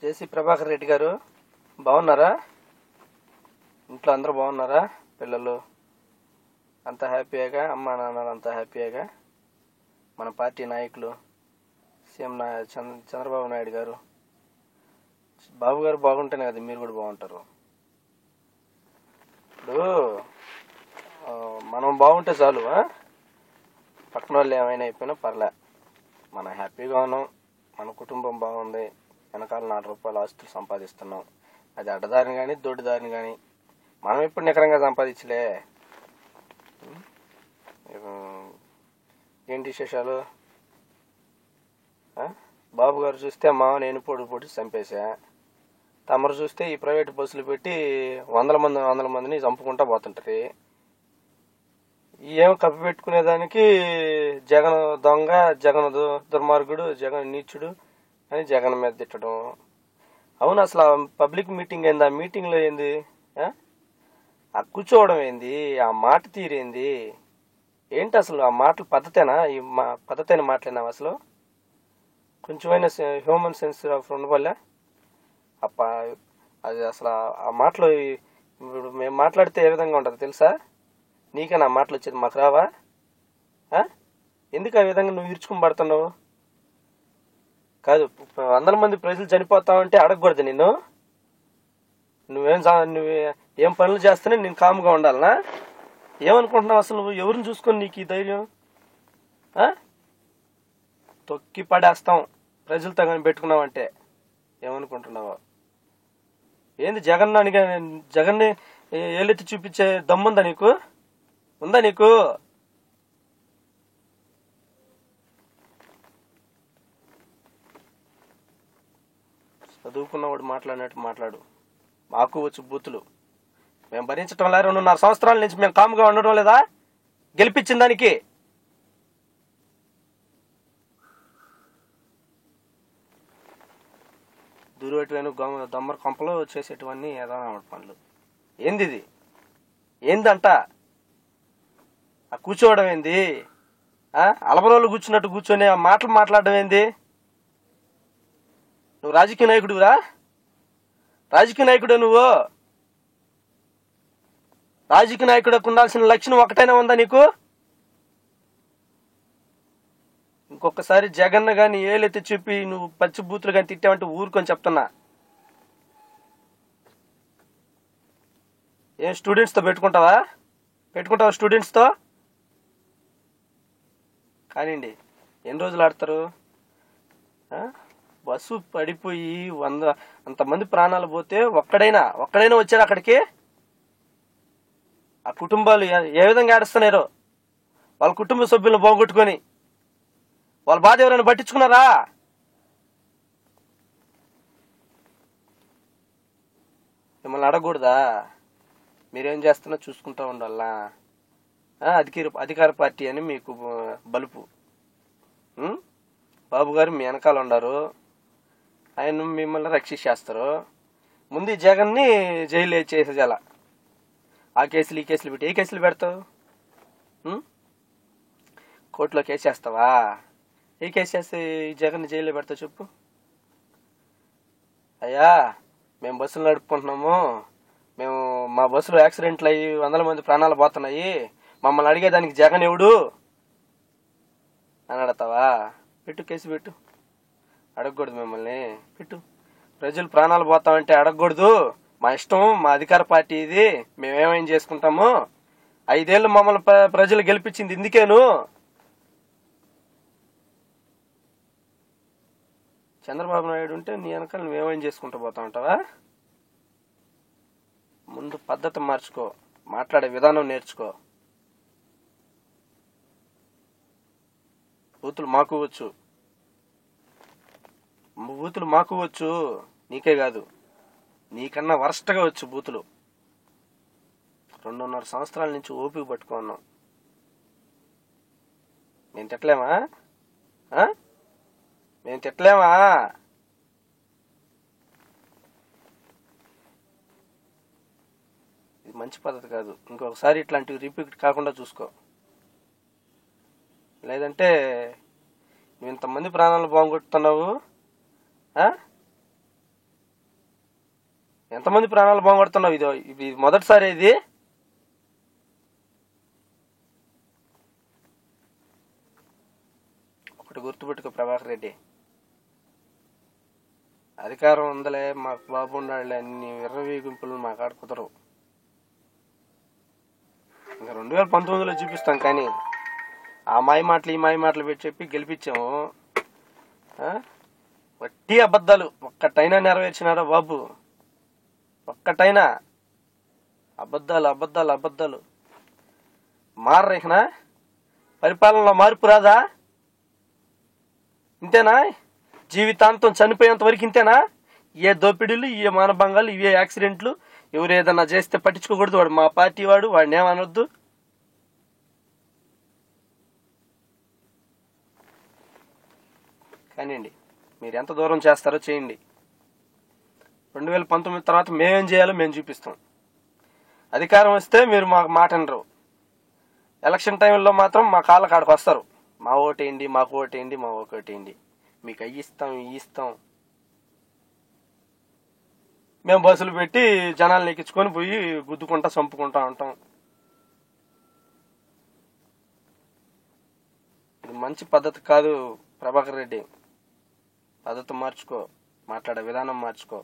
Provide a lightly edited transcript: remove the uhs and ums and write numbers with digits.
జేసీ ప్రభాకర్ రెడ్డి గారు బాగున్నారా? ఇంట్లో అందరూ బాగున్నారా? పిల్లలు అంతా హ్యాపీగా, అమ్మా నాన్నలు అంతా హ్యాపీగా, మన పార్టీ నాయకులు సీఎం చంద్రబాబు నాయుడు గారు, బాబు గారు బాగుంటేనే కదా మీరు కూడా బాగుంటారు. ఇప్పుడు మనం బాగుంటే చాలు, పక్కన వాళ్ళు ఏమైనా అయిపోయినా పర్లే, మనం హ్యాపీగా ఉన్నాం, మన కుటుంబం బాగుంది, వెనకాల 4 రూపాయలు ఆస్తులు సంపాదిస్తున్నాం. అది అడ్డదారిని కానీ దొడ్డిదారిని కానీ మనం ఎప్పుడు నికరంగా సంపాదించలే. ఏంటి విశేషాలు? బాబు గారు చూస్తే నేను పొడి చంపేశా. తమరు చూస్తే ఈ ప్రైవేట్ బస్సులు పెట్టి వందల మందిని చంపుకుంటా పోతుంటారు. ఏం కప్పిపెట్టుకునేదానికి జగన్ దొంగ, జగన్ దుర్మార్గుడు, జగన్ నీచుడు అని జగన్ మీద తిట్టడం. అవును, అసలు పబ్లిక్ మీటింగ్ ఏంది? ఆ మీటింగ్లో ఏంది? ఆ కూర్చోవడం ఏంది? ఆ మాట తీరేంది? ఏంటి అసలు ఆ మాటలు పద్ధతేనా? ఈ పద్ధతైన మాటలేనా అసలు? కొంచెమైనా హ్యూమన్ సెన్స్ ఉండవల్లే అది అసలు ఆ మాటలు ఇప్పుడు మేము మాట్లాడితే ఏ విధంగా ఉంటుంది తెలుసా? నీకేనా ఆ మాటలు వచ్చేది, మాకు రావా? ఎందుకు ఆ విధంగా నువ్వు ఇరుచుకుని పడుతున్నావు? కాదు, 100 మంది ప్రజలు చనిపోతావంటే అడగకూడదు నిన్ను. నువ్వేం పనులు చేస్తేనే నేను కామ్గా ఉండాలనా? ఏమనుకుంటున్నావు అసలు? నువ్వు ఎవరిని చూసుకొని నీకు ఈ ధైర్యం? తొక్కి పడేస్తాం ప్రజలతో కానీ పెట్టుకున్నావంటే. ఏమనుకుంటున్నావా? ఏంది జగన్ని ఏలెత్తి చూపించే దమ్ముందా నీకు? ఉందా నీకు? చదువుకున్నవాడు మాట్లాడినట్టు మాట్లాడు. మాకు వచ్చు బూతులు. మేము భరించటం లే. 2.5 సంవత్సరాల నుంచి మేము కాముగా ఉండడం లేదా? గెలిపించిన దానికి దూరవేటువైన దొమ్మర కొంపలు చేసేటివన్నీ ఏదో పనులు. ఏంది ఇది? ఏందంట ఆ కూర్చోవడం ఏంది? అలబరోళ్ళు కూర్చున్నట్టు కూర్చొని ఆ మాటలు మాట్లాడడం ఏంది? నువ్వు రాజకీయ నాయకుడురా? రాజకీయ నాయకుడు నువ్వు? రాజకీయ నాయకుడికి ఉండాల్సిన లక్షణం ఒకటైనా ఉందా నీకు? ఇంకొకసారి జగన్ గాని ఏలెత్తి చూపి నువ్వు పచ్చి బూతులు కానీ తిట్టావంటే ఊరుకొని చెప్తున్నా. ఏం స్టూడెంట్స్తో పెట్టుకుంటావా? స్టూడెంట్స్తో కానివ్వండి. ఎన్ని రోజులు ఆడతారు? బస్సు పడిపోయి అంతమంది ప్రాణాలు పోతే ఒక్కడైనా వచ్చారు అక్కడికి? ఆ కుటుంబాలు ఏ విధంగా ఏడుస్తున్నారో, వాళ్ళ కుటుంబ సభ్యులను పోగొట్టుకొని వాళ్ళ బాధ ఎవరైనా పట్టించుకున్నారా? మిమ్మల్ని అడగకూడదా? మీరేం చేస్తున్నా చూసుకుంటూ ఉండాలా? అధికార పార్టీ అని మీకు బలుపు. బాబు గారు మీ వెనకాల ఉన్నారు, ఆయన మిమ్మల్ని రక్షించేస్తారు. ముందు జగన్ని జైలు చేసేజాల. ఆ కేసులు ఈ కేసులు పెట్టి ఏ కేసులు పెడతావు? కోర్టులో కేసు వేస్తావా? ఏ కేసు వేస్తే జగన్ జైల్లో పెడతావు చెప్పు? అయ్యా, మేము బస్సులు నడుపుకుంటున్నాము, మా బస్సులో యాక్సిడెంట్లు అయ్యి 100 మంది ప్రాణాలు పోతున్నాయి, మమ్మల్ని అడిగేదానికి జగన్ ఎవడు అని అడతావా? పెట్టు, కేసు పెట్టు. అడగకూడదు మిమ్మల్ని, పెట్టు. ప్రజలు ప్రాణాలు పోతామంటే అడగకూడదు. మా ఇష్టం, మా అధికార పార్టీ ఇది, మేమేమైనా చేసుకుంటాము. 5 ఏళ్ళు మమ్మల్ని ప్రజలు గెలిపించింది ఇందుకేను. చంద్రబాబు నాయుడు ఉంటే నీ వెనకాల నువ్వేమైనా చేసుకుంటూ పోతా ఉంటావా? ముందు పద్ధతి మార్చుకో, మాట్లాడే విధానం నేర్చుకో. బూతులు మాకు వచ్చు, నీకే కాదు, నీకన్నా వరస్ట్గా వచ్చు బూతులు. 2.5 సంవత్సరాల నుంచి ఓపిక పట్టుకున్నాం. మేము తిట్టలేమా? ఇది మంచి పద్ధతి కాదు. ఇంకొకసారి ఇట్లాంటివి రిపీట్ కాకుండా చూసుకో. లేదంటే నువ్వు ఇంతమంది ప్రాణాలు బాగుంటున్నావు, ఎంతమంది ప్రాణాలు బాగుపడుతున్నావు? ఇది మొదటిసారి ఇది. ఒకటి గుర్తుపెట్టుకో ప్రభాకర్ రెడ్డి, అధికారం ఉందలే, మాకు బాబు ఉండాలి అన్ని విర్రవీగింపులు మా కాడ కుదరవు. ఇంకా 2019లో చూపిస్తాం. కానీ ఆ మాయ మాటలు ఈ మాయ మాటలు పెట్టి చెప్పి గెలిపించాము. వట్టి అబద్ధాలు. ఒక్కటైనా నెరవేర్చినారా బాబు? ఒక్కటైనా? అబద్ధాలు అబద్ధాలు అబద్ధాలు. మారరేనా? పరిపాలనలో మార్పు రాదా? ఇంతేనా? జీవితాంతం చనిపోయేంత వరకు ఇంతేనా? ఏ దోపిడీలు, ఏ మానభంగాలు, ఇవే యాక్సిడెంట్లు. ఎవరు ఏదన్నా చేస్తే పట్టించుకోకూడదు. వాడు మా పార్టీ వాడు, వాడిని ఏమనొద్దు. కానివ్వండి, మీరు ఎంత దూరం చేస్తారో చేయండి. 2019 తర్వాత మేమేం చేయాలో మేము చూపిస్తాం. అధికారం వస్తే మీరు మాకు మాట అనరు. ఎలక్షన్ టైంలో మాత్రం మా కాళ్ళ కాడకు వస్తారు. మా ఓటేయండి, మాకు ఓటేయండి, మా ఓటేయండి, మీకు అయ్యి ఇస్తాం ఇవి ఇస్తాం. మేము బస్సులు పెట్టి జనాలను ఎక్కించుకొని పోయి గుద్దుకుంటా చంపుకుంటా ఉంటాం. ఇది మంచి పద్ధతి కాదు ప్రభాకర్ రెడ్డి. పద్ధతి మార్చుకో, మాట్లాడే విధానం మార్చుకో.